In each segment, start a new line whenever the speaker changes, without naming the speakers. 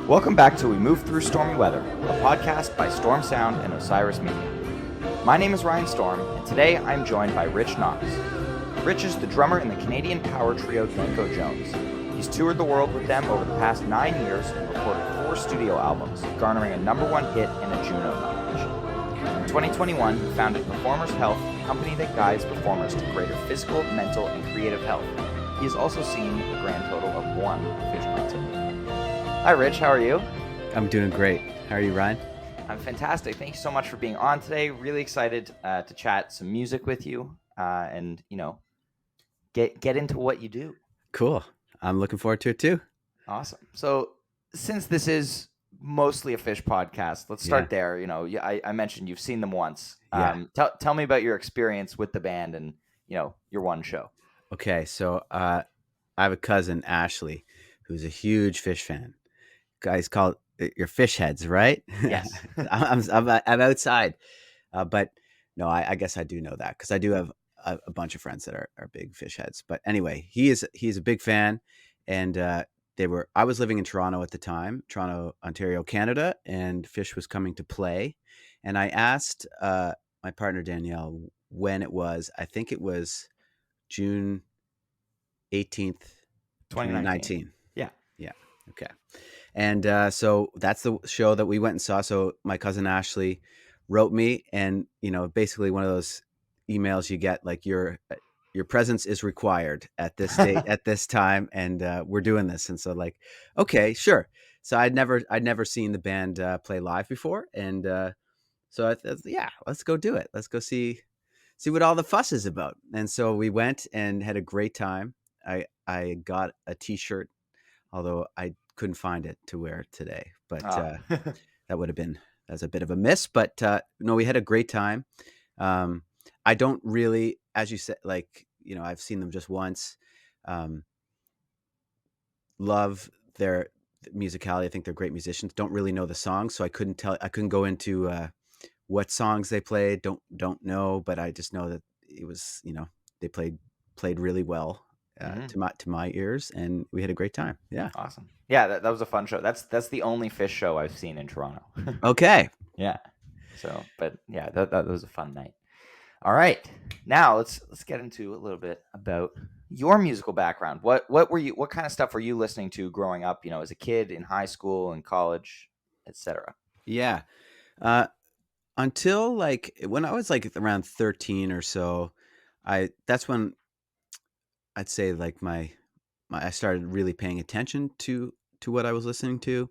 Welcome back to We Move Through Stormy Weather, a podcast by Storm Sound and Osiris Media. My name is Ryan Storm, and today I'm joined by Rich Knox. Rich is the drummer in the Canadian power trio Danko Jones. He's toured the world with them over the past 9 years and recorded 4 studio albums, garnering a #1 hit and a Juno nomination. In 2021, he founded Performers Health, a company that guides performers to greater physical, mental, and creative health. He has also seen a grand total of 1 Phish concert. Hi, Rich. How are you?
I'm doing great. How are you, Ryan?
I'm fantastic. Thank you so much for being on today. Really excited to chat some music with you and, get into what you do.
Cool. I'm looking forward to it too.
Awesome. So since this is mostly a Phish podcast, let's start there. I mentioned you've seen them once. Tell me about your experience with the band and, your one show.
Okay. So I have a cousin, Ashley, who's a huge Phish fan. Guys call it your Phish heads, right?
Yes.
I'm outside. But no, I guess I do know that because I do have a bunch of friends that are big Phish heads. But anyway, he's a big fan. And I was living in Toronto at the time, Toronto, Ontario, Canada, and Phish was coming to play. And I asked my partner, Danielle, when it was. I think it was June 18th, 2019.
Yeah.
Okay. And so that's the show that we went and saw. So my cousin Ashley wrote me, and basically one of those emails you get like your presence is required at this date at this time, and we're doing this. And so like, okay, sure. So I'd never seen the band play live before, and so let's go do it. Let's go see what all the fuss is about. And so we went and had a great time. I got a T-shirt, although I couldn't find it to wear today, but that's a bit of a miss. But no, we had a great time. I don't really, as you said, I've seen them just once. Love their musicality. I think they're great musicians. Don't really know the songs, so I couldn't go into what songs they played. Don't know, but I just know that it was, they played really well. To my ears, and we had a great time. Yeah.
Awesome. Yeah, that was a fun show. That's the only Phish show I've seen in Toronto.
Okay.
Yeah. So, but yeah, that was a fun night. All right. Now let's get into a little bit about your musical background. What kind of stuff were you listening to growing up, as a kid, in high school and college, etc.?
Yeah. Until when I was around 13 or so, that's when I'd say I started really paying attention to what I was listening to.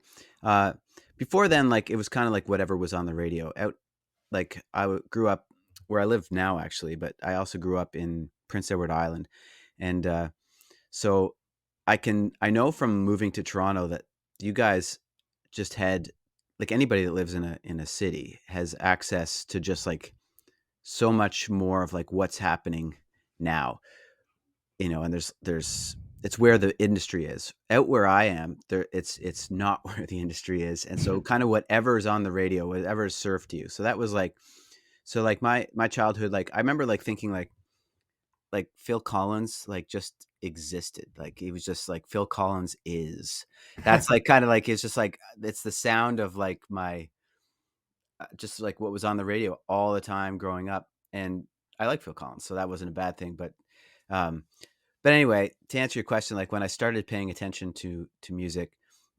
Before then, it was kind of like whatever was on the radio. Grew up where I live now, actually, but I also grew up in Prince Edward Island, and so I know from moving to Toronto that you guys just had, anybody that lives in a city has access to just so much more of what's happening now. And there's it's where the industry is. Out where I am, it's not where the industry is. And so kind of whatever is on the radio, whatever is served to you. So that was my childhood, I remember thinking Phil Collins just existed. He was just Phil Collins is. That's kind of it's just it's the sound of my just what was on the radio all the time growing up. And I like Phil Collins, so that wasn't a bad thing. But anyway, to answer your question, when I started paying attention to music,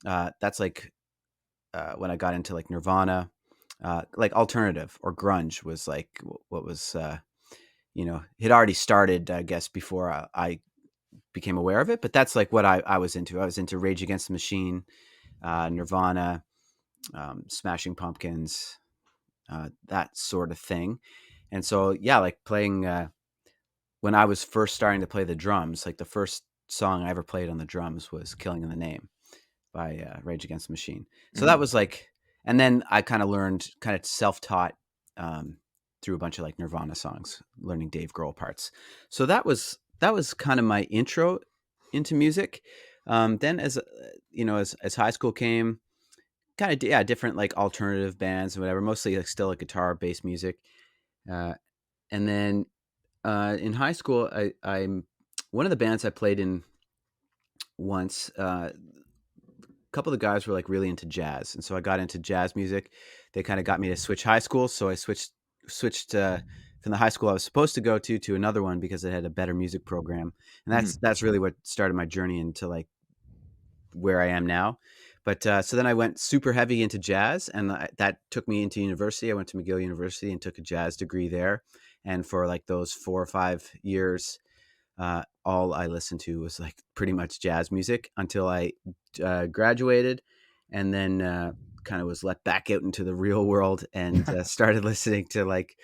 that's when I got into Nirvana, alternative or grunge was what was, had already started, I guess, before I became aware of it. But that's what I was into. I was into Rage Against the Machine, Nirvana, Smashing Pumpkins, that sort of thing. And so, yeah, playing, when I was first starting to play the drums, the first song I ever played on the drums was Killing in the Name by Rage Against the Machine. So that was and then I kind of learned, kind of self-taught through a bunch of Nirvana songs, learning Dave Grohl parts. So that was kind of my intro into music. Then as high school came, kind of, different alternative bands and whatever, mostly still guitar-based music. And then in high school, I'm one of the bands I played in once. couple of the guys were like really into jazz, and so I got into jazz music. They kind of got me to switch high schools, so I switched from the high school I was supposed to go to another one because it had a better music program, and
Hmm.
that's really what started my journey into like where I am now. But so then I went super heavy into jazz, and that took me into university. I went to McGill University and took a jazz degree there. And for like those 4 or 5 years, all I listened to was like pretty much jazz music until I graduated, and then kind of was let back out into the real world and started listening to like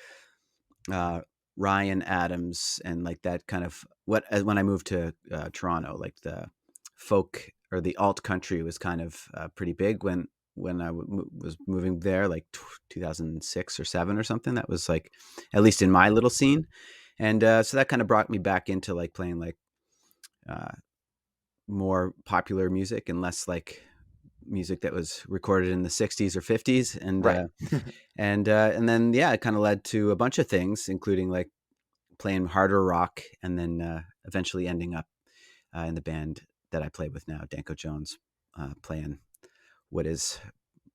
uh, Ryan Adams and like that kind of when I moved to Toronto, like the folk or the alt country was kind of pretty big when was moving there, like 2006 or 7 or something. That was like at least in my little scene, and so that kind of brought me back into like playing like uh, more popular music and less like music that was recorded in the 60s or 50s,
Right.
and then yeah, it kind of led to a bunch of things, including like playing harder rock, and then eventually ending up in the band that I play with now, Danko Jones, playing what is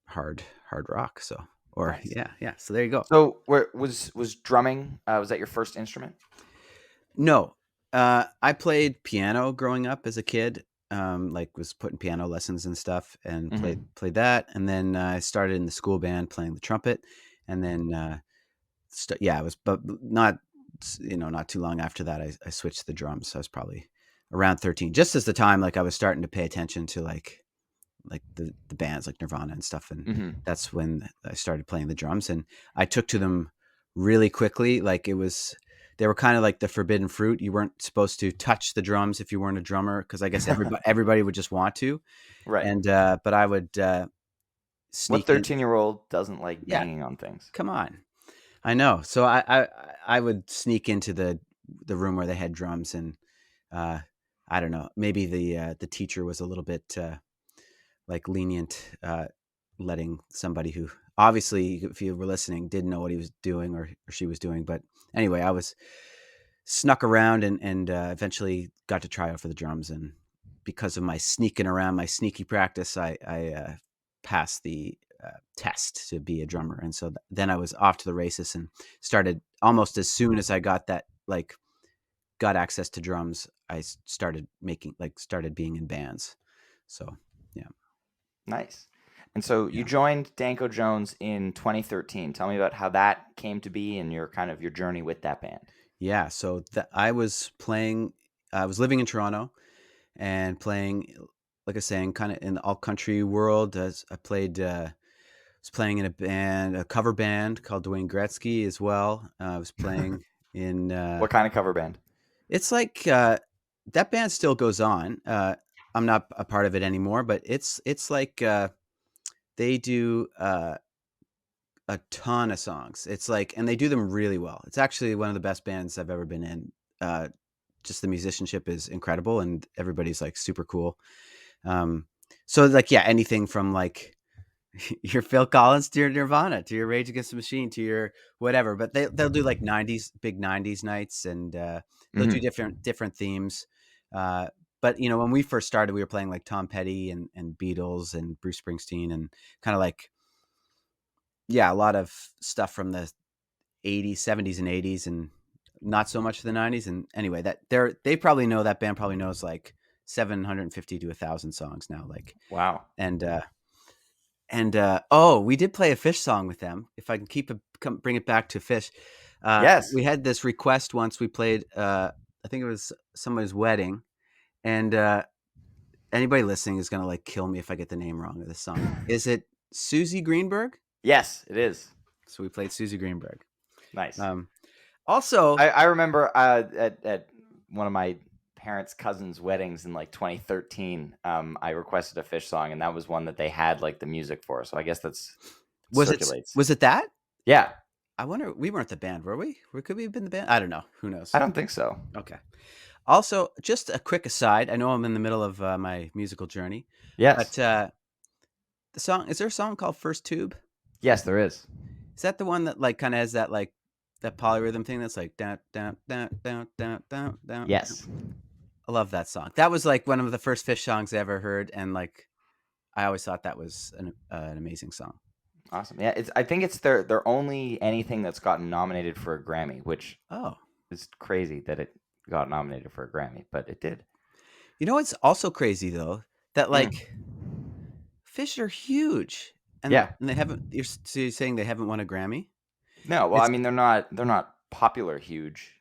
hard rock. So, or
Nice.
yeah. So there you go.
So, was drumming? Was that your first instrument?
No, I played piano growing up as a kid. Like was putting piano lessons and stuff, and
Hmm.
played that, and then I started in the school band playing the trumpet, and then yeah, it was, but not, not too long after that, I switched to the drums. So I was probably around 13, just as the time like I was starting to pay attention to like the bands like Nirvana and stuff, and
Hmm.
that's when I started playing the drums, and I took to them really quickly. Like they were kind of like the forbidden fruit. You weren't supposed to touch the drums if you weren't a drummer, because I guess everybody would just want to,
Right.
and but I would
What
sneak in.
13-year-old doesn't like
Yeah,
banging on things?
come on. I know. So I would sneak into the room where they had drums, and uh, I don't know. Maybe the teacher was a little bit like lenient, letting somebody who obviously, if you were listening, didn't know what he was doing or she was doing. But anyway, I was snuck around and eventually got to try out for the drums, and because of my sneaking around, my sneaky practice, I passed the test to be a drummer, and so then I was off to the races and started almost as soon as I got that like got access to drums. I started being in bands. So yeah.
Nice. And so you
Yeah.
joined Danko Jones in 2013. Tell me about how that came to be and your kind of your journey with that band.
Yeah, so I was living in Toronto and playing, like I was saying, kind of in the alt country world. As I was playing in a cover band called Dwayne Gretzky as well. I was playing in,
What kind of cover band?
it's like that band still goes on. I'm not a part of it anymore, but it's like they do a ton of songs. It's like, and they do them really well. It's actually one of the best bands I've ever been in. Just the musicianship is incredible, and everybody's like super cool. Um, so like, yeah, anything from like your Phil Collins to your Nirvana to your Rage Against the Machine to your whatever. But they'll do like big '90s nights, and they'll do
Hmm.
different themes. Uh, but when we first started, we were playing like Tom Petty and Beatles and Bruce Springsteen, and kind of like, yeah, a lot of stuff from the '80s, '70s, and '80s, and not so much the '90s. And anyway, that band probably knows like 750 to 1,000 songs now. Like,
Wow.
and oh, we did play a Phish song with them. If I can bring it back to Phish,
Yes.
we had this request once. We played, I think it was somebody's wedding, and anybody listening is gonna like kill me if I get the name wrong of this song. Is it Susie Greenberg?
Yes, it is.
So we played Susie Greenberg.
Nice.
Um, also,
I remember at one of my parents' cousins' weddings in like 2013, I requested a Phish song, and that was one that they had like the music for. So I guess that's it
was it
circulates.
was it that?
Yeah,
I wonder. We weren't the band, were we? Could we have been the band? I don't know. Who
I
knows?
don't think so.
Okay. Also, just a quick aside. I know I'm in the middle of my musical journey,
Yes,
but is there a song called First Tube?
yes, there is.
Is that the one that like kind of has that like that polyrhythm thing that's like down down down down down down down?
Yes.
I love that song. That was like one of the first Fish songs I ever heard, and like I always thought that was an amazing song.
Awesome. Yeah, I think it's their only anything that's gotten nominated for a Grammy, which
Oh,
is crazy that it got nominated for a Grammy, but it did.
you know what's also crazy though? That
Mm.
like Phish are huge,
Yeah.
and they haven't. So you're saying they haven't won a Grammy?
No, well, I
It's
mean they're not popular huge.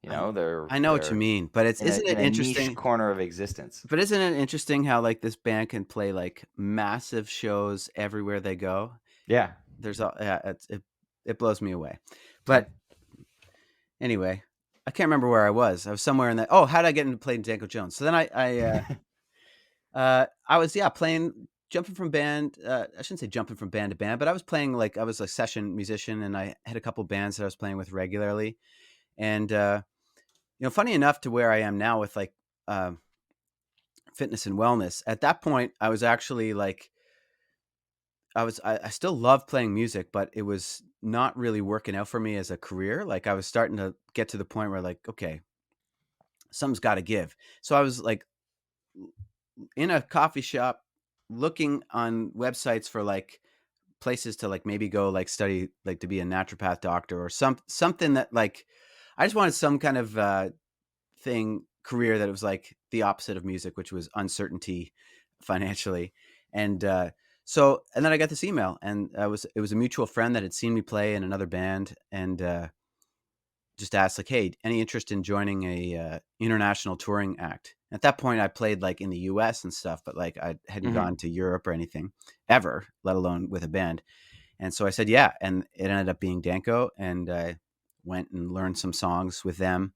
I
They're
I know what you
they're
mean, but it's
in a
isn't
in
it
a niche
interesting?
corner of existence.
But isn't it interesting how like this band can play like massive shows everywhere they go?
Yeah.
There's a yeah, it blows me away.
Yeah.
But anyway, I can't remember where I was. I was somewhere in that. Oh, how did I get into playing Danko Jones? So then I was playing jumping from band. I shouldn't say jumping from band to band, but I was playing like I was a session musician, and I had a couple bands that I was playing with regularly. And funny enough, to where I am now with like uh, fitness and wellness. At that point, I was actually like I still love playing music, but it was not really working out for me as a career. Like I was starting to get to the point where like, okay, something's got to give. So I was like in a coffee shop looking on websites for like places to like maybe go like study like to be a naturopath doctor or something that like I just wanted some kind of thing career that was like the opposite of music, which was uncertainty financially. And and then I got this email, and it was a mutual friend that had seen me play in another band, and just asked like, "Hey, any interest in joining a international touring act?" At that point, I played like in the U.S. and stuff, but like I hadn't
Hmm.
gone to Europe or anything ever, let alone with a band. And so I said, "Yeah," and it ended up being Danko, and I went and learned some songs with them,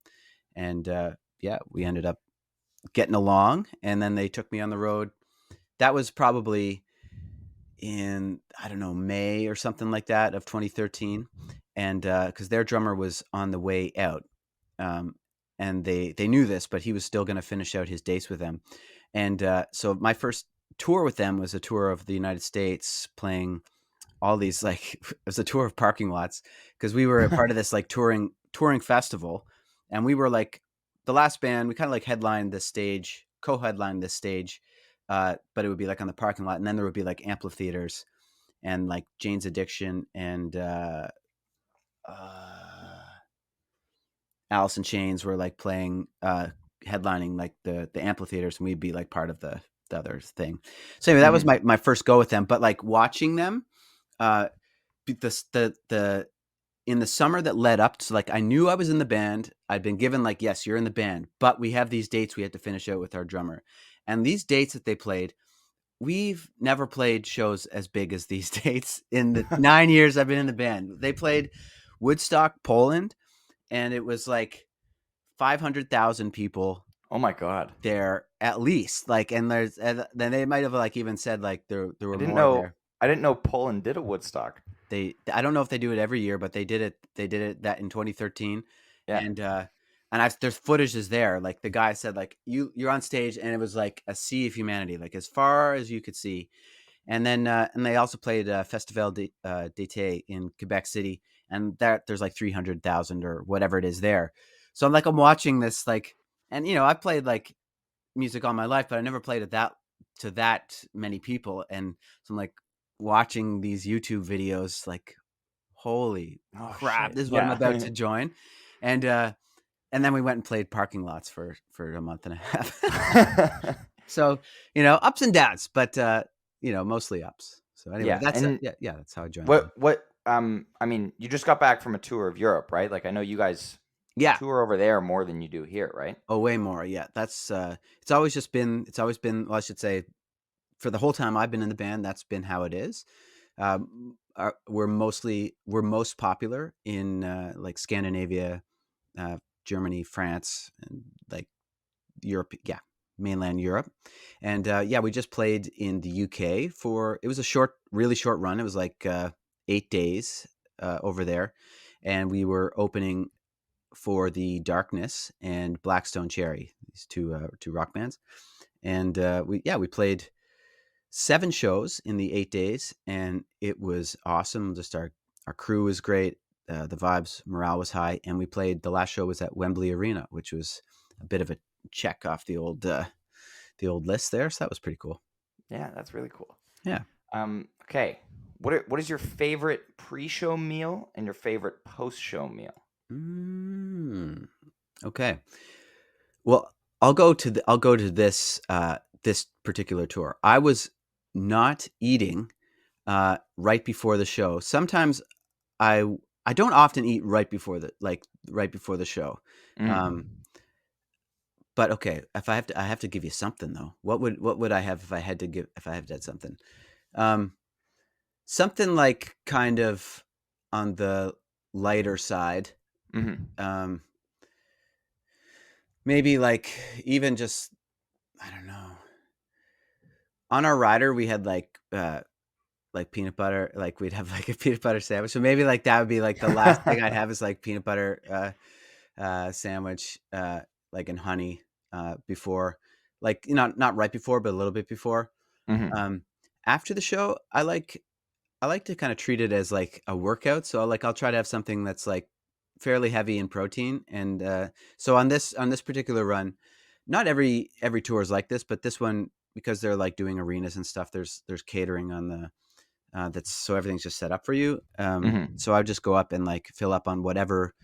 and we ended up getting along. And then they took me on the road. That was probably in I don't know May or something like that of 2013, and because their drummer was on the way out, um, and they knew this, but he was still going to finish out his dates with them, and so my first tour with them was a tour of the United States, playing all these like it was a tour of parking lots because we were a part of this like touring festival, and we were like the last band. We kind of like headlined this stage, co-headlined this stage, but it would be like on the parking lot, and then there would be like amphitheaters and like Jane's Addiction and uh, Alice in Chains were like playing headlining like the amphitheaters, and we'd be like part of the other thing. So anyway, that was
Hmm.
my first go with them. But like watching them, uh, the in the summer that led up to like I knew I was in the band. I'd been given like, yes, you're in the band, but we have these dates we had to finish out with our drummer. And these dates that they played, we've never played shows as big as these dates in the 9 years I've been in the band. They played Woodstock, Poland, and it was like 500,000 people
Oh my God.
there at least. Like, and then they might have like even said like there
I
were
didn't
more
know
there.
I didn't know Poland did a Woodstock.
I don't know if they do it every year, but they did it. They did it that in 2013,
Yeah.
and there's footage is there. Like the guy said, like you're on stage, and it was like a sea of humanity, like as far as you could see. And then and they also played Festival d'été in Quebec City, and there's like 300,000 or whatever it is there. So I'm watching this like, and I played like music all my life, but I never played it that many people. And so I'm like watching these YouTube videos, like, holy
Oh
crap,
shit.
this is what I'm about
Yeah.
to join. And then we went and played parking lots for a month and a half. So ups and downs, but mostly ups. So anyway,
Yeah. And
yeah, that's how I joined them.
what I mean, you just got back from a tour of Europe, right? Like I know you guys
Yeah.
tour over there more than you do here, right?
Oh, way more. Yeah, that's it's always been, well, I should say, for the whole time I've been in the band, that's been how it is. We're most popular in like Scandinavia, uh, Germany, France, and like Europe. Yeah, mainland Europe. And we just played in the UK for it was a really short run. It was like 8 days over there, and we were opening for the Darkness and Blackstone Cherry, these two rock bands. And we played 7 shows in the 8 days, and it was awesome. Just our crew was great. The vibes, morale was high, and we played. The last show was at Wembley Arena, which was a bit of a check off the old list there. So that was pretty cool.
Yeah, that's really cool.
Yeah.
Okay. What is your favorite pre-show meal and your favorite post-show meal?
Mm, okay. Well, I'll go to this particular tour. I was not eating right before the show. Sometimes I I don't often eat right before the show. Um,
Mm.
but okay, if I have to give you something though. What would I have if I had to have something? Um, Something like kind of on the lighter side.
Mm-hmm.
Um, Maybe like even just I don't know. On our rider, we had like peanut butter, like we'd have like a peanut butter sandwich. So maybe like that would be like the last thing I'd have is like peanut butter sandwich, like in honey, before, like not right before, but a little bit before.
Mm-hmm.
Um, After the show, I like to kind of treat it as like a workout. So I'll try to have something that's like fairly heavy in protein. And so on this particular run, not every tour is like this, but this one, because they're like doing arenas and stuff, there's catering on the that's so everything's just set up for you.
Mm-hmm.
So I would just go up and like fill up on whatever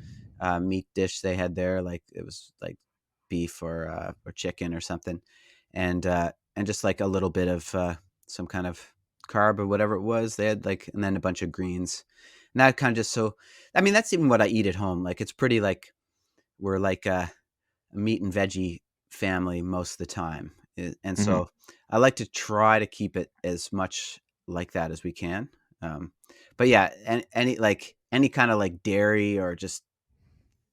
meat dish they had there, like it was like beef or chicken or something, and just like a little bit of some kind of carb or whatever it was. They had like, and then a bunch of greens, and that kind of just so. I mean, that's even what I eat at home. Like it's pretty like we're like a meat and veggie family most of the time. And
Mm-hmm.
so I like to try to keep it as much like that as we can. Um, but yeah, any kind of like dairy or just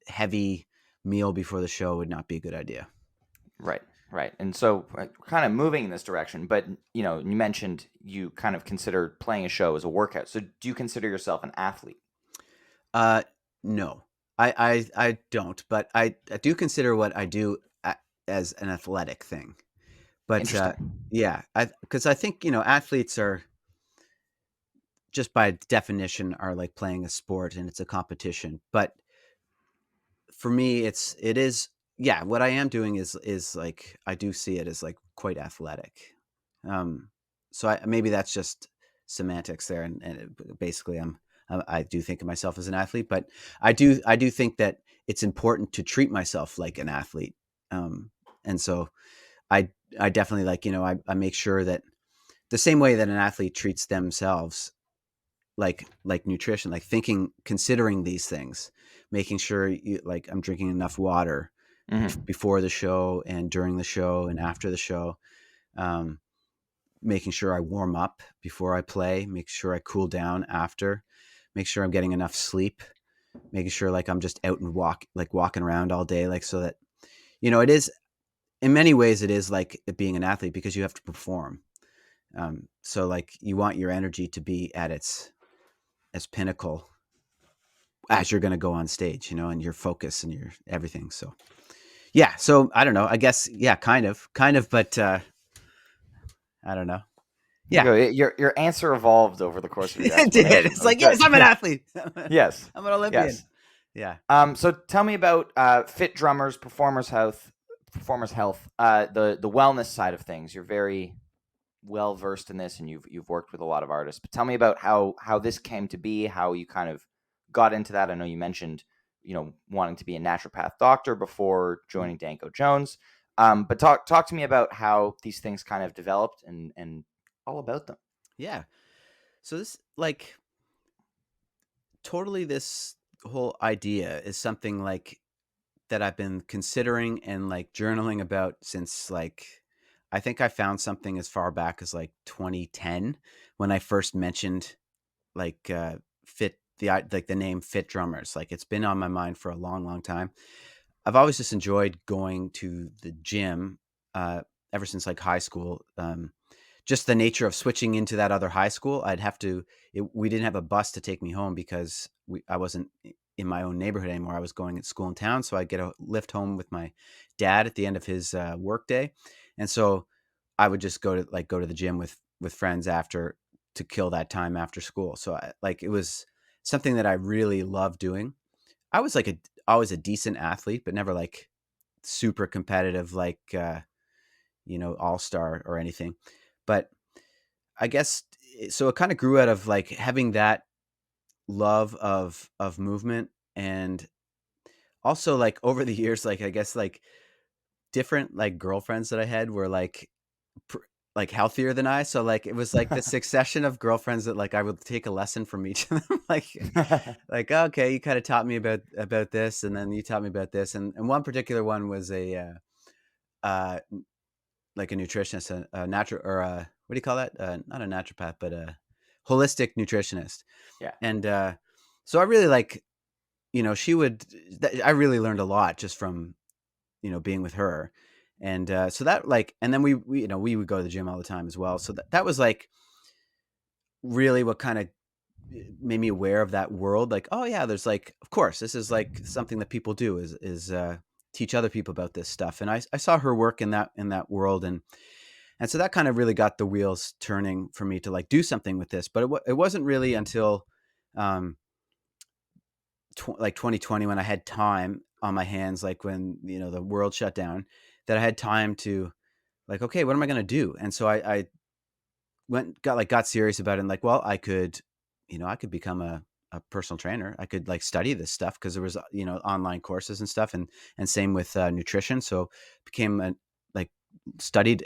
heavy meal before the show would not be a good idea.
Right, right. And so, kind of moving in this direction, but you mentioned you kind of consider playing a show as a workout. So, do you consider yourself an athlete?
Uh, no, I don't, but I do consider what I do as an athletic thing. But
Interesting.
yeah, because I think athletes are just by definition are like playing a sport and it's a competition. But for me, it is yeah. What I am doing is like I do see it as like quite athletic. Um, so maybe that's just semantics there, and basically I do think of myself as an athlete, but I do think that it's important to treat myself like an athlete. Um, and so I I definitely like I make sure that the same way that an athlete treats themselves like nutrition, like considering these things, making sure like I'm drinking enough water
Hmm.
before the show and during the show and after the show. Um, Making sure I warm up before I play, make sure I cool down after, make sure I'm getting enough sleep, making sure like I'm just out and walking around all day, like so that it is in many ways it is like being an athlete because you have to perform. So like you want your energy to be at its as pinnacle as you're going to go on stage, and your focus and your everything. So yeah, so I don't know. I guess yeah, kind of, but I don't know.
There you
Yeah,
go. Your answer evolved over the course of your
it did.
explanation.
It's
That was
like yes,
good.
I'm an athlete.
Yes,
I'm an Olympian.
yes.
Yeah.
So tell me about fit drummers, performers health, the wellness side of things. You're very well versed in this, and you've worked with a lot of artists. But tell me about how this came to be, how you kind of got into that. I know you mentioned wanting to be a naturopath doctor before joining Danko Jones. But talk to me about how these things kind of developed and all about them.
Yeah. So this like totally this whole idea is something like that I've been considering and like journaling about since like I think I found something as far back as like 2010 when I first mentioned like fit like the name fit drummers. Like it's been on my mind for a long time. I've always just enjoyed going to the gym uh ever since like high school. Just the nature of switching into that other high school, we didn't have a bus to take me home because I wasn't in my own neighborhood anymore. I was going at school in town, so I'd get a lift home with my dad at the end of his work day, and so I would just go to the gym with friends after to kill that time after school. So it was something that I really loved doing. I was like always a decent athlete, but never like super competitive, like all star or anything. But I guess so it kind of grew out of like having that love of movement, and also like over the years, like I guess like different like girlfriends that I had were like pr like healthier than I, so like it was like this succession of girlfriends that like I would take a lesson from each of them, like, "Okay, you kinda taught me about this, and then you taught me about this," and one particular one was uh, like a nutritionist, a natural or a what do you call that? Not a naturopath, but a holistic nutritionist,
Yeah.
and, so I really like, she would I really learned a lot just from, being with her, and, so that, like and then we would go to the gym all the time as well, so that was, like, really what kinda made me aware of that world, like, "Oh, yeah, there's, like of course, this is, like, something that people do is teach other people about this stuff," and I saw her work in that world, and so that kind of really got the wheels turning for me to, like, do something with this, but it wasn't really until, um, 2020 when I had time on my hands, like, when, the world shut down, that I had time to, like, "Okay, what am I gonna do?" And so I got serious about it and like, well, I could become a personal trainer. I could like study this stuff because there was, online courses and stuff and same with nutrition. So became like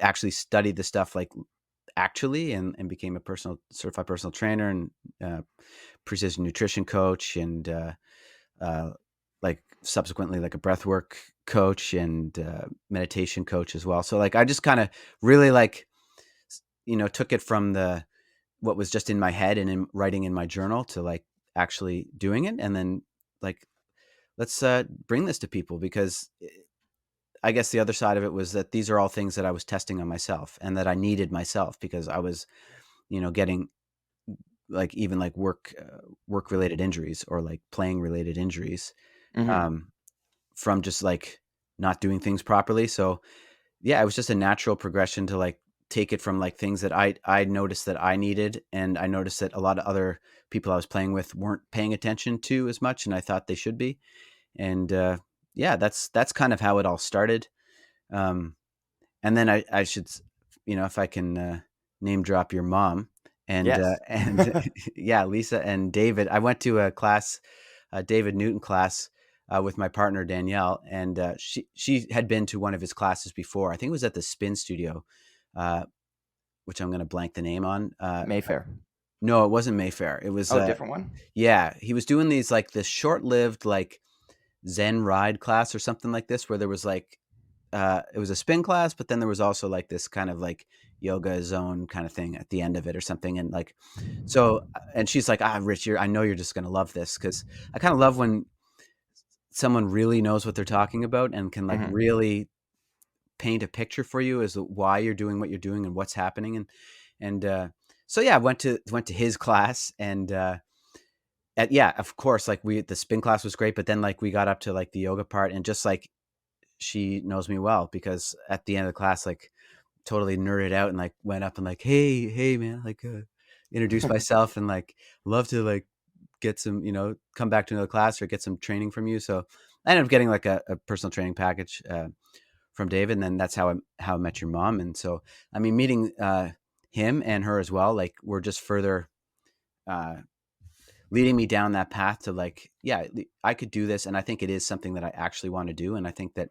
actually studied the stuff like actually and became a certified personal trainer and uh, precision nutrition coach and uh, like subsequently like a breathwork coach and meditation coach as well. So like I just kind of really like took it from the what was just in my head and in writing in my journal to like actually doing it and then like let's bring this to people because I guess the other side of it was that these are all things that I was testing on myself and that I needed myself because I was getting like even like work related injuries or like playing related injuries
Hmm.
um, from just like not doing things properly. So yeah, it was just a natural progression to like take it from like things that I noticed that I needed, and I noticed that a lot of other people I was playing with weren't paying attention to as much, and I thought they should be. And yeah, that's kind of how it all started. Um, and then I should, if I can name drop your mom
Yes.
and yeah, Lisa and David. I went to a class, a David Newton class, with my partner Danielle, and she had been to one of his classes before. I think it was at the Spin Studio, uh, which I'm going to blank the name on.
Mayfair.
No, it wasn't Mayfair. It was
Oh, different one.
yeah, he was doing these like this short-lived like Zen ride class or something like this, where there was like it was a spin class, but then there was also like this kind of like yoga zone kind of thing at the end of it or something. And like, so, and she's like, Rich, I know you're just going to love this. Cause I kind of love when someone really knows what they're talking about and can like
Hmm.
really paint a picture for you as to why you're doing what you're doing and what's happening. And so, yeah, I went to his class and, yeah, of course, like the spin class was great, but then like we got up to like the yoga part and just like, she knows me well because at the end of the class, like totally nerded out and like went up and like, hey, man, like introduce myself and like love to like get some, come back to another class or get some training from you. So I ended up getting like a personal training package from David, and then that's how I met your mom. And so, I mean, meeting him and her as well, like we're just further uh, leading me down that path to like, yeah, I could do this. And I think it is something that I actually want to do. And I think that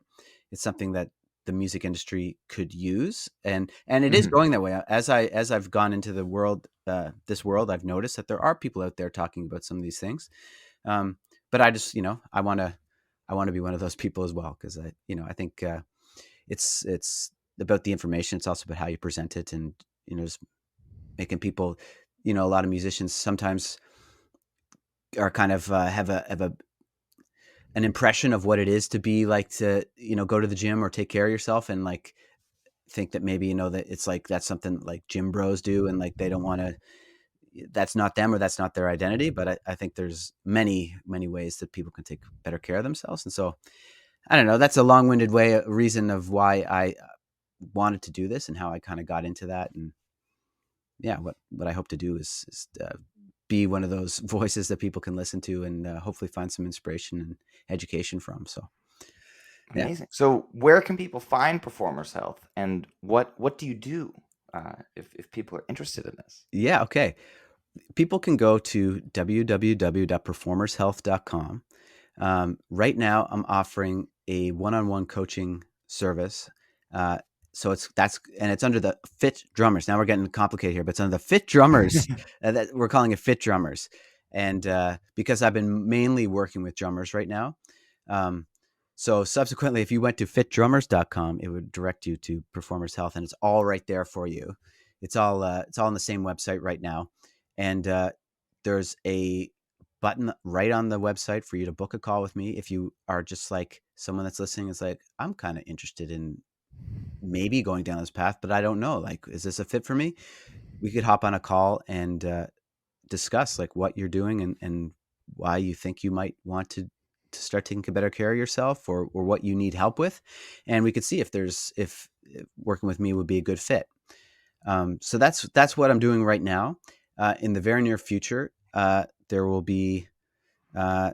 it's something that the music industry could use. And it is
Hmm.
going that way. As I've gone into the world, this world, I've noticed that there are people out there talking about some of these things. But I just, I want to be one of those people as well. Cause I think, it's about the information. It's also about how you present it and, just making people, a lot of musicians sometimes are kind of have an impression of what it is to be like to go to the gym or take care of yourself and like think that maybe that it's like that's something like gym bros do and like they don't want to that's not them or that's not their identity, but I think there's many ways that people can take better care of themselves. And so I don't know, that's a long-winded reason of why I wanted to do this and how I kind of got into that. And yeah, what I hope to do is be one of those voices that people can listen to and hopefully find some inspiration and education from. So yeah.
Amazing. So, where can people find Performers Health, and what do you do? if people are interested in this.
Yeah, okay. People can go to www.performershealth.com. Right now, I'm offering a one-on-one coaching service. Uh, so it's under the Fit Drummers. Now we're getting complicated here, but it's under the Fit Drummers. That we're calling it Fit Drummers, and because I've been mainly working with drummers right now. Um, so subsequently, if you went to fitdrummers.com, it would direct you to Performers Health, and it's all right there for you. It's all on the same website right now, and there's a button right on the website for you to book a call with me. If you are just like someone that's listening is like, I'm kind of interested in maybe going down this path, but I don't know. Like, is this a fit for me? We could hop on a call and discuss like what you're doing and why you think you might want to start taking better care of yourself or what you need help with. And we could see if working with me would be a good fit. So that's what I'm doing right now. In the very near future, there will be well,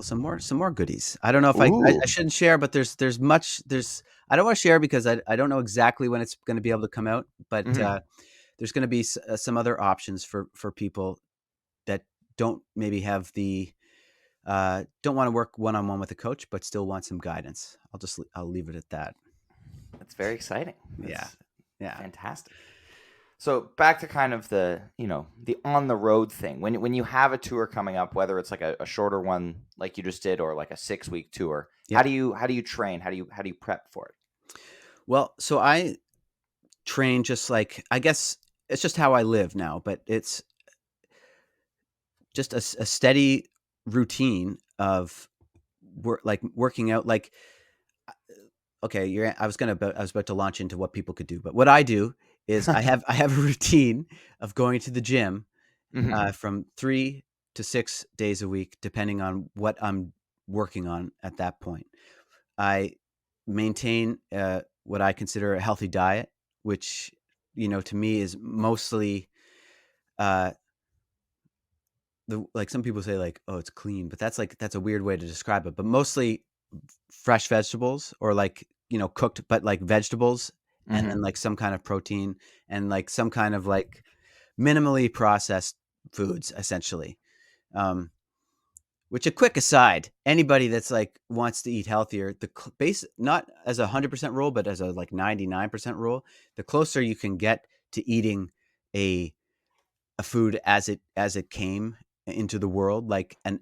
some more goodies. I don't know if I
Ooh.
shouldn't share, but there's I don't want to share because I don't know exactly when it's going to be able to come out, but
Hmm.
there's going to be some other options for people that don't maybe have the don't want to work one on one with a coach, but still want some guidance. I'll leave it at that.
That's very exciting.
Yeah,
That's
yeah,
fantastic. So back to kind of the on the road thing. When you have a tour coming up, whether it's like a shorter one like you just did or like a 6 week tour,
yep.
how do you train? How do you prep for it?
Well, so I train just like I guess it's just how I live now, but it's just a steady routine of working out. Like, okay, I was about to launch into what people could do, but what I do is I have a routine of going to the gym
Hmm.
from 3 to 6 days a week, depending on what I'm working on at that point. I maintain what I consider a healthy diet, which to me is mostly uh, like some people say like, oh, it's clean, but that's a weird way to describe it. But mostly fresh vegetables or like cooked, but like vegetables, and then
Hmm.
like some kind of protein and like some kind of like minimally processed foods, essentially. Um, which a quick aside, anybody that's like wants to eat healthier, base not as 100% rule, but as a like 99% rule, the closer you can get to eating a a food as it came into the world, like an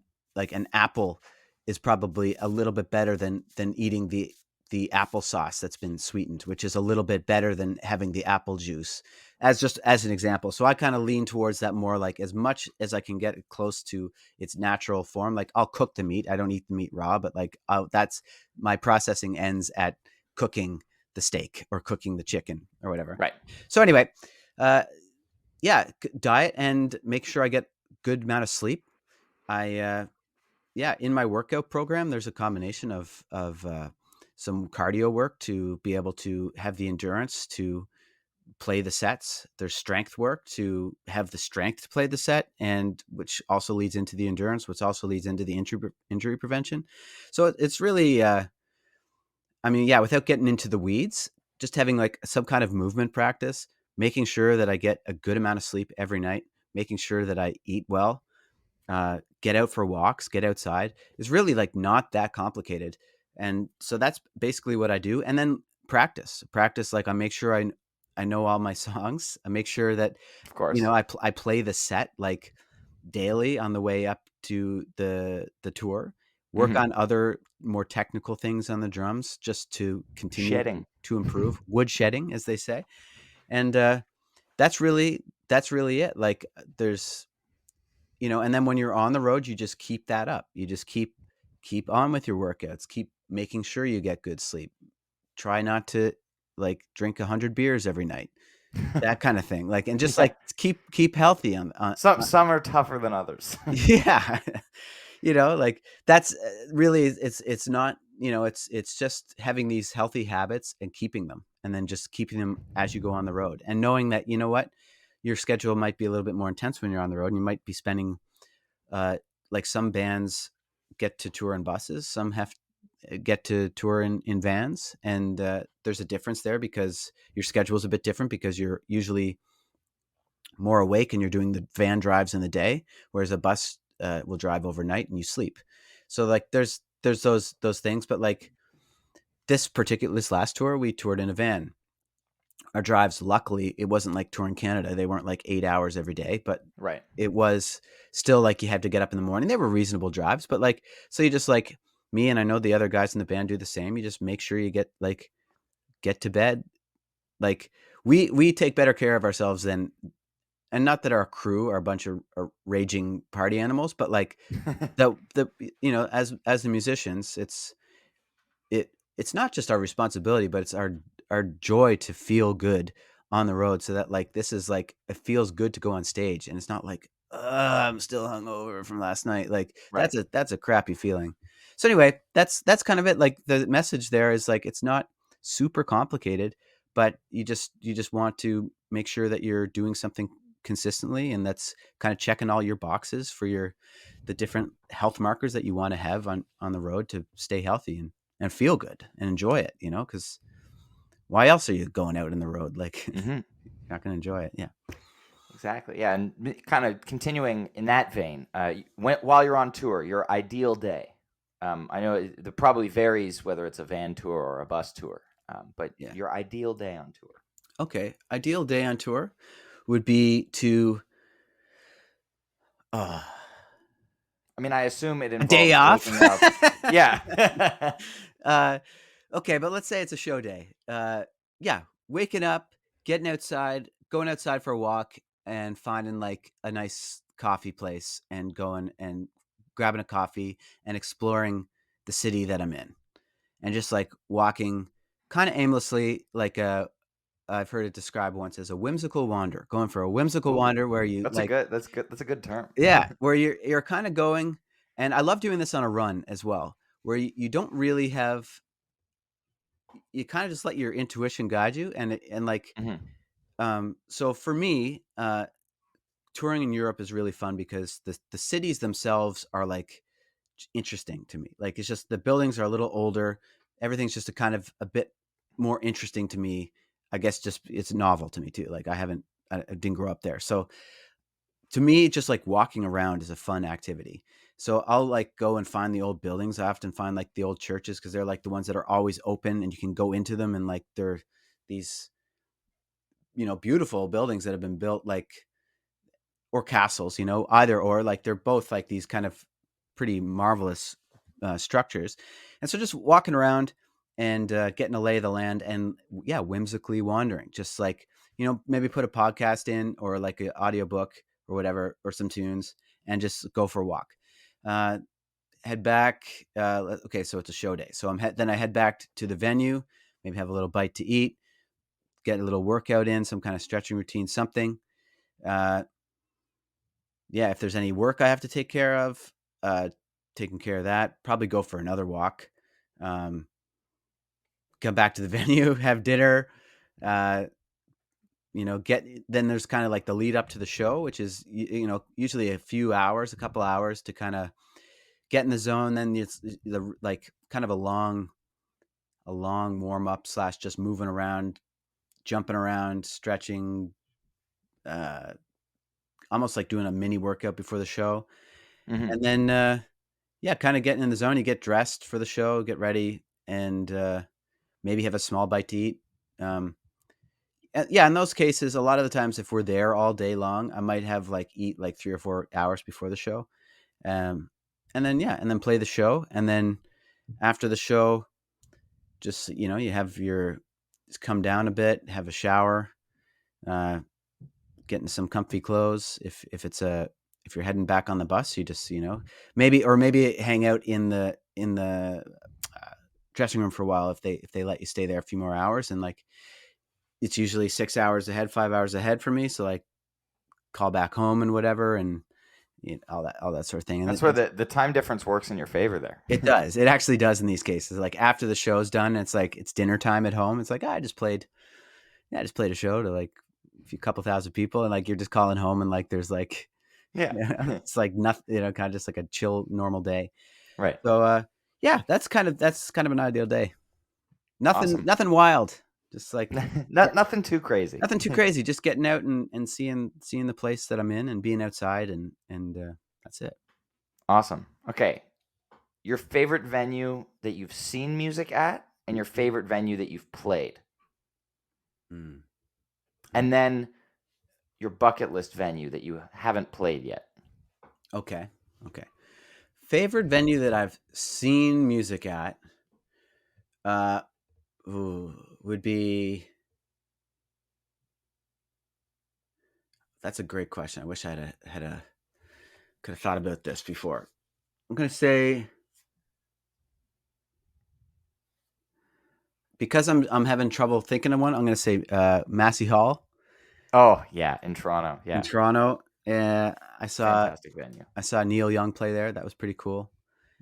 apple is probably a little bit better than eating the applesauce that's been sweetened, which is a little bit better than having the apple juice, as an example. So I kind of lean towards that more, like as much as I can get it close to its natural form. Like I'll cook the meat. I don't eat the meat raw, but like that's my processing ends at cooking the steak or cooking the chicken or whatever.
Right.
So anyway, uh, yeah, diet and make sure I get good amount of sleep. I Yeah, in my workout program, there's a combination of some cardio work to be able to have the endurance to play the sets. There's strength work to have the strength to play the set, and which also leads into the endurance, which also leads into the injury prevention. So it's really, I mean, yeah, without getting into the weeds, just having like some kind of movement practice, making sure that I get a good amount of sleep every night, making sure that I eat well, get out for walks, get outside is really like not that complicated. And so that's basically what I do. And then practice. Like I make sure I know all my songs. I make sure that,
Of course.
I play the set like daily on the way up to the tour, work
Hmm.
on other more technical things on the drums just to continue
Shedding.
to improve wood shedding, as they say. And that's really it. Like there's and then when you're on the road, you just keep that up. You just keep on with your workouts. Keep making sure you get good sleep. Try not to like drink 100 beers every night. That kind of thing. Like and just
Yeah.
like keep healthy on
Some are tougher than others.
yeah. Like that's really it's not, it's just having these healthy habits and keeping them and then just keeping them as you go on the road and knowing that what your schedule might be a little bit more intense when you're on the road and you might be spending uh, like some bands get to tour on buses. Some get to tour in vans, and there's a difference there because your schedule is a bit different because you're usually more awake and you're doing the van drives in the day, whereas a bus will drive overnight and you sleep. So like there's those things, but like this last tour, we toured in a van. Our drives, luckily, it wasn't like touring Canada. They weren't like 8 hours every day, but
Right.
it was still like you had to get up in the morning. They were reasonable drives, but like, so you just like me, and I know the other guys in the band do the same. You just make sure you get to bed. Like we take better care of ourselves than, and not that our crew are a bunch of raging party animals, but like the as the musicians, it's not just our responsibility, but it's our joy to feel good on the road, so that like this is like it feels good to go on stage, and it's not like I'm still hungover from last night. Like
Right.
that's a crappy feeling. So anyway, that's kind of it. Like the message there is like it's not super complicated, but you just want to make sure that you're doing something consistently, and that's kind of checking all your boxes for the different health markers that you want to have on the road to stay healthy and feel good and enjoy it, because why else are you going out in the road? Like, you're
Hmm.
not going to enjoy it. Yeah.
Exactly. Yeah, and kind of continuing in that vein, while you're on tour, your ideal day. I know it probably varies whether it's a van tour or a bus tour, but
Yeah.
your ideal day on tour.
Okay. Ideal day on tour would be to, uh,
I mean, I assume it
a day
involves
off.
waking up. Yeah.
uh, okay. But let's say it's a show day. Yeah. Waking up, getting outside, going outside for a walk, and finding like a nice coffee place and going and grabbing a coffee and exploring the city that I'm in, and just like walking kind of aimlessly, like I've heard it described once as a whimsical wander, going for a whimsical
Ooh,
wander where you like,
that's good. That's a good term.
yeah, where you're kind of going. And I love doing this on a run as well, where you don't really have, you kind of just let your intuition guide you. And like,
Hmm.
so for me, touring in Europe is really fun because the cities themselves are like interesting to me. Like it's just the buildings are a little older. Everything's just a kind of a bit more interesting to me. I guess just it's novel to me too. Like I didn't grow up there. So to me, just like walking around is a fun activity. So I'll like go and find the old buildings. I often find like the old churches because they're like the ones that are always open and you can go into them, and like they're these, beautiful buildings that have been built like, or castles, either or, like they're both like these kind of pretty marvelous structures. And so just walking around and getting a lay of the land, and yeah, whimsically wandering, just like, maybe put a podcast in or like an audiobook or whatever, or some tunes, and just go for a walk. Uh, Head back. Okay, so it's a show day. So then I head back to the venue, maybe have a little bite to eat, get a little workout in, some kind of stretching routine, something. Uh, yeah, if there's any work I have to take care of, taking care of that. Probably go for another walk. Um, Come back to the venue, have dinner. Uh, get then there's kind of like the lead up to the show, which is usually a few hours, a couple hours to kind of get in the zone. Then it's the like kind of a long warm up slash just moving around, jumping around, stretching, uh, almost like doing a mini workout before the show,
Hmm.
and then yeah, kind of getting in the zone. You get dressed for the show, get ready, and maybe have a small bite to eat. Um, yeah, in those cases, a lot of the times, if we're there all day long, I might have like eat like 3 or 4 hours before the show, um, and then yeah, and then play the show, and then after the show, just you have just come down a bit, have a shower, uh, get in some comfy clothes. If you're heading back on the bus, you just maybe hang out in the dressing room for a while if they let you stay there a few more hours. And like it's usually 6 hours ahead, 5 hours ahead for me, so like call back home and whatever, and all that sort of thing. And
That's where the time difference works in your favor there.
it does. It actually does in these cases. Like after the show's done, it's like it's dinner time at home. It's like I just played a show to like a few couple thousand people, and like you're just calling home, and like there's like
Yeah.
it's like nothing, kind of just like a chill normal day.
Right.
So Yeah, that's kind of an ideal day.
Awesome.
Nothing wild. Just like
Nothing too crazy.
nothing too crazy. Just getting out and seeing the place that I'm in and being outside and that's it.
Awesome. Okay. Your favorite venue that you've seen music at and your favorite venue that you've played.
Mm.
And then your bucket list venue that you haven't played yet.
Okay. Okay. Favorite venue that I've seen music at uh would be. That's a great question. I wish I could have thought about this before. I'm going to say, because I'm having trouble thinking of one, I'm going to say Massey Hall
Oh, yeah, in Toronto.
in
Yeah.
Toronto. I saw
Fantastic venue.
Neil Young play there. That was pretty cool.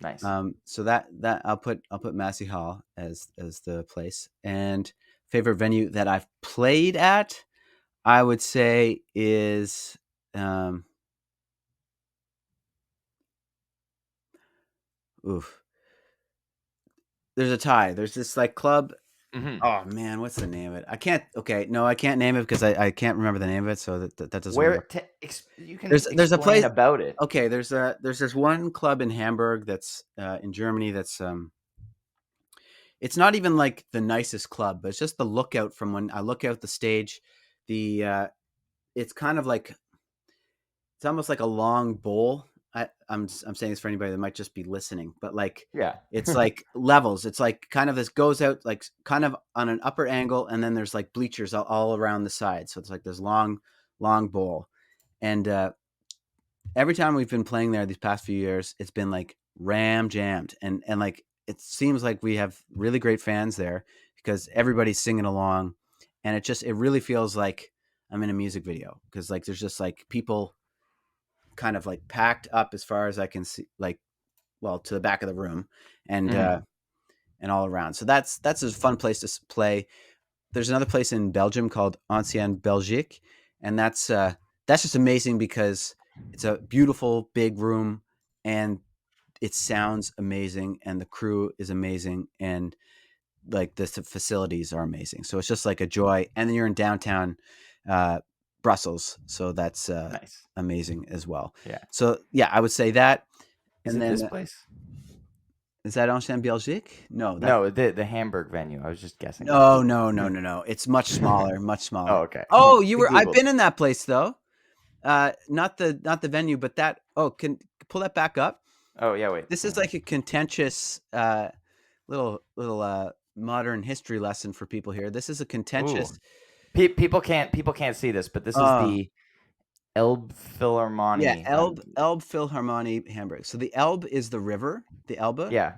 Nice.
So that I'll put Massey Hall as the place. And favorite venue that I've played at, I would say is oof. There's a tie. There's this like club.
Mm-hmm.
Oh man, what's the name of it? I can't. Okay, no, I can't name it because I can't remember the name of it. So that doesn't
Where
work.
you can
There's a
explain
place.
about it.
Okay, there's this one club in Hamburg that's in Germany that's it's not even like the nicest club, but it's just the lookout from when I look out the stage. The it's kind of like it's almost like a long bowl. I'm saying this for anybody that might just be listening, but like
Yeah.
it's like levels. It's like kind of this goes out like kind of on an upper angle, and then there's like bleachers all around the side. So it's like this long bowl, and every time we've been playing there these past few years, it's been like ram jammed, and like it seems like we have really great fans there because everybody's singing along, and it really feels like I'm in a music video because like there's just like people kind of like packed up as far as I can see, like well to the back of the room, and
Mm-hmm.
uh, and all around. So that's a fun place to play. There's another place in Belgium called Ancienne Belgique, and that's just amazing because it's a beautiful big room and it sounds amazing and the crew is amazing and like the facilities are amazing. So it's just like a joy. And then you're in downtown uh, Brussels, so that's
Nice.
amazing as well.
Yeah.
So yeah, I would say that.
Is
And
it this
then
place?
is that Ancien Belgique? No, that
No, the Hamburg venue. I was just guessing there.
no. It's much smaller, much
Oh,
smaller.
okay.
Oh,
I
I've
googled.
been in that place though. Not the venue, but that. Oh, can pull that back up.
Oh, yeah. Wait.
This
Hang
is
on.
like a contentious little modern history lesson for people here. This is a
Ooh.
contentious.
People can't see this, but this is
Uh,
the Elb
yeah,
Philharmonie.
Elbe Philharmonie Hamburg. So the Elbe is the river, the Elbe,
Yeah.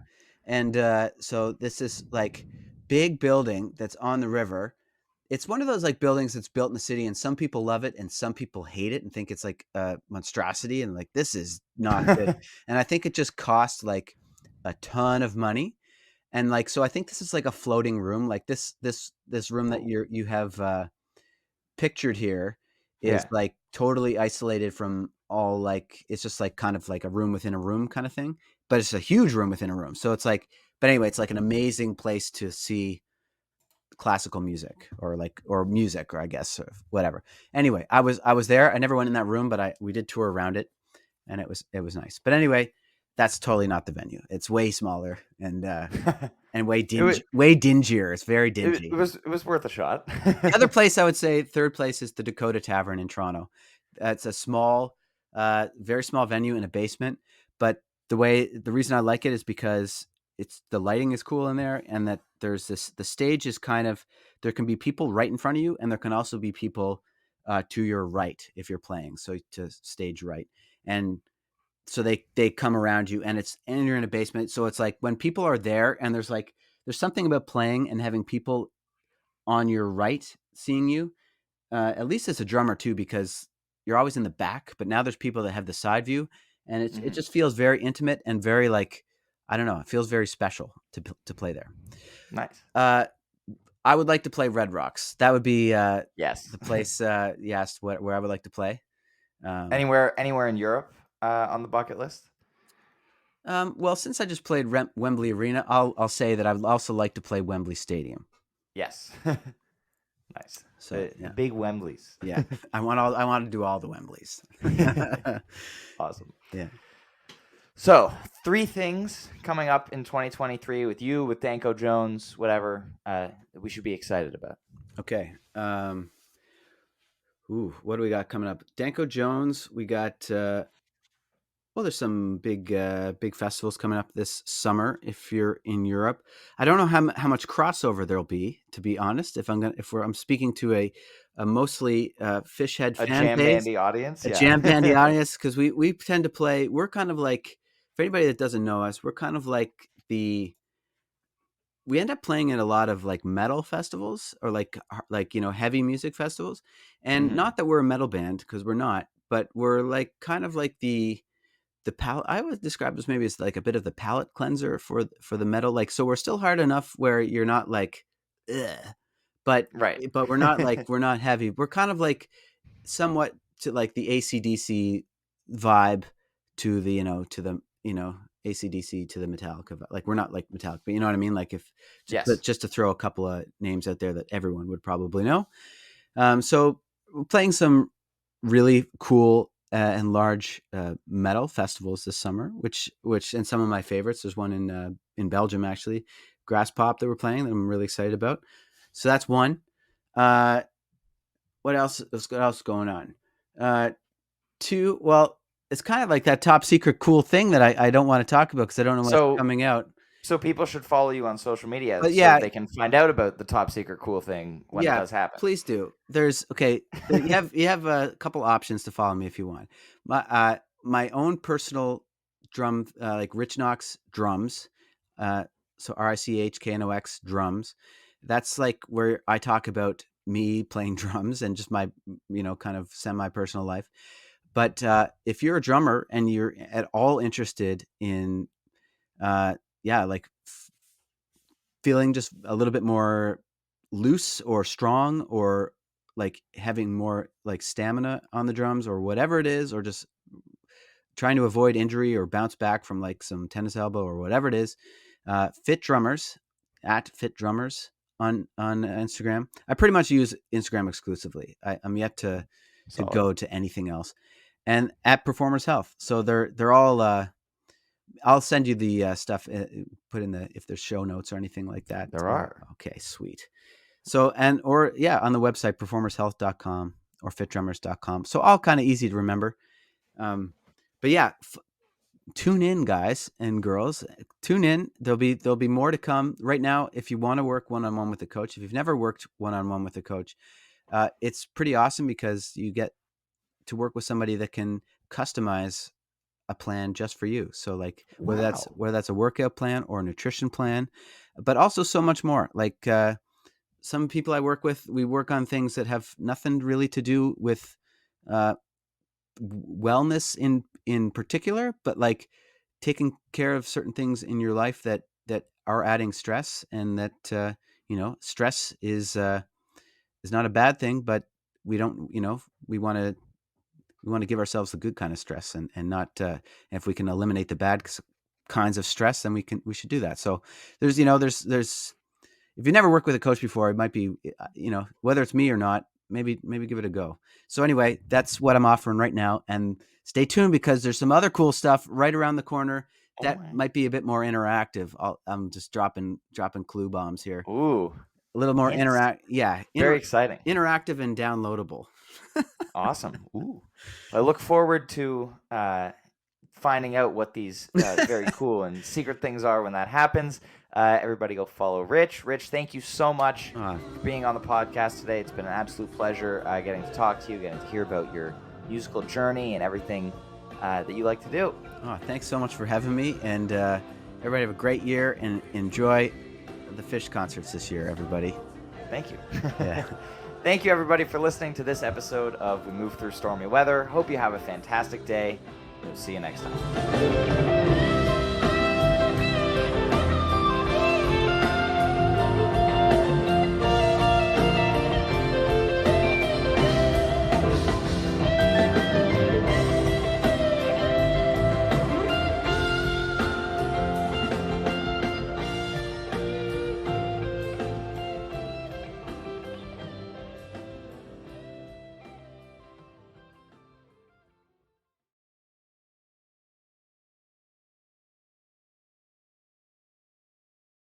and so this is like big building that's on the river. It's one of those like buildings that's built in the city, and some people love it, and some people hate it, and think it's like a monstrosity, and like this is not good. And I think it just cost like a ton of money, and like so I think this is like a floating room, like this room that
Ooh.
you have pictured here is
Yeah.
like totally isolated from all like it's just like kind of like a room within a room kind of thing, but it's a huge room within a room. So it's like, but anyway, it's like an amazing place to see classical music or music or I guess or whatever. Anyway, I was there. I never went in that room, but we did tour around it and it was nice. But anyway, that's totally not the venue. It's way smaller and
It was,
way dingier. It's very dingy.
it was worth a shot.
The other place I would say, third place, is the Dakota Tavern in Toronto. It's a small, very small venue in a basement. But the reason I like it is because the lighting is cool in there, and that there's the stage is kind of there can be people right in front of you, and there can also be people to your right if you're playing, so to stage right, and so they come around you, and you're in a basement, so it's like when people are there, and there's something about playing and having people on your right seeing you, at least as a drummer too, because you're always in the back, but now there's people that have the side view, and it
Hmm.
just feels very intimate and very like I don't know, it feels very special to play there.
Nice.
Uh, I would like to play Red Rocks. That would be
Yes.
the place you asked where I would like to play. Um,
Anywhere in Europe on the bucket list?
Well, since I just played Wembley Arena, I'll say that I would also like to play Wembley Stadium.
Yes. Nice.
So
The
yeah,
big Wembleys.
yeah. I want to do all the Wembleys.
Awesome.
Yeah.
So, 3 things coming up in 2023 with you, with Danko Jones, whatever, we should be excited about.
Okay. What do we got coming up? Danko Jones. We got. Well, there's some big festivals coming up this summer. If you're in Europe, I don't know how much crossover there'll be. To be honest, I'm speaking to a mostly Phish head
A
fan
jam
base,
bandy audience,
a
yeah.
jam bandy audience, because we tend to play. We're kind of like, for anybody that doesn't know us, we're kind of like we end up playing at a lot of like metal festivals or like heavy music festivals, and
Mhm.
not that we're a metal band, because we're not, but we're like kind of like the palate. I would describe this maybe as like a bit of the palate cleanser for the metal. Like, so we're still hard enough where you're not like, ugh, but
Right.
we're not like, we're not heavy. We're kind of like somewhat to like the AC/DC vibe to the AC/DC to the Metallica like, we're not like Metallica, but you know what I mean, like, if
Yes.
just to throw a couple of names out there that everyone would probably know. So we're playing some really cool and large metal festivals this summer, which and some of my favorites. There's one in Belgium, actually, Grass Pop, that we're playing, that I'm really excited about. So that's one. uh what else is going on? Two, well, it's kind of like that top secret cool thing that I don't want to talk about because I don't know when it's
So
coming out.
so people should follow you on social media
But
so
yeah,
that they can find out about the top secret cool thing when it
yeah,
does happen.
please do. You have a couple options to follow me if you want. My own personal drum, like Rich Knox drums, uh, so RICHKNOX drums. That's like where I talk about me playing drums and just my kind of semi personal life. But if you're a drummer and you're at all interested in, like feeling just a little bit more loose or strong, or like having more like stamina on the drums or whatever it is, or just trying to avoid injury or bounce back from like some tennis elbow or whatever it is, Fit Drummers, at Fit Drummers on Instagram. I pretty much use Instagram exclusively. I'm yet to
Solid.
go to anything else. And at Performers Health. So they're all I'll send you the stuff, put in the, if there's show notes or anything like that.
There are.
Okay, sweet. So, on the website, performershealth.com or fitdrummers.com. So all kind of easy to remember. But yeah, tune in, guys and girls. Tune in. There'll be more to come. Right now, if you want to work one-on-one with a coach, if you've never worked one-on-one with a coach, it's pretty awesome because you get to work with somebody that can customize a plan just for you. So like whether
Wow.
that's a workout plan or a nutrition plan, but also so much more. Like some people I work with, we work on things that have nothing really to do with uh, wellness in particular, but like taking care of certain things in your life that are adding stress, and that stress is not a bad thing, but we don't we want to give ourselves the good kind of stress, and not if we can eliminate the bad kinds of stress, then we should do that. So there's if you never worked with a coach before, it might be whether it's me or not, maybe give it a go. So anyway, that's what I'm offering right now, and stay tuned because there's some other cool stuff right around the corner
Oh
that
my.
might be a bit more interactive. I'm just dropping clue bombs here.
Ooh.
A little more
Hints. Very exciting.
interactive and downloadable.
Awesome. Ooh. I look forward to finding out what these very cool and secret things are when that happens. Everybody go follow Rich. Rich, thank you so much for being on the podcast today. It's been an absolute pleasure getting to talk to you, getting to hear about your musical journey and everything that you like to do.
Thanks so much for having me, and everybody have a great year and enjoy the Phish concerts this year, everybody.
Thank you.
Yeah.
Thank you, everybody, for listening to this episode of We Move Through Stormy Weather. Hope you have a fantastic day. We'll see you next time.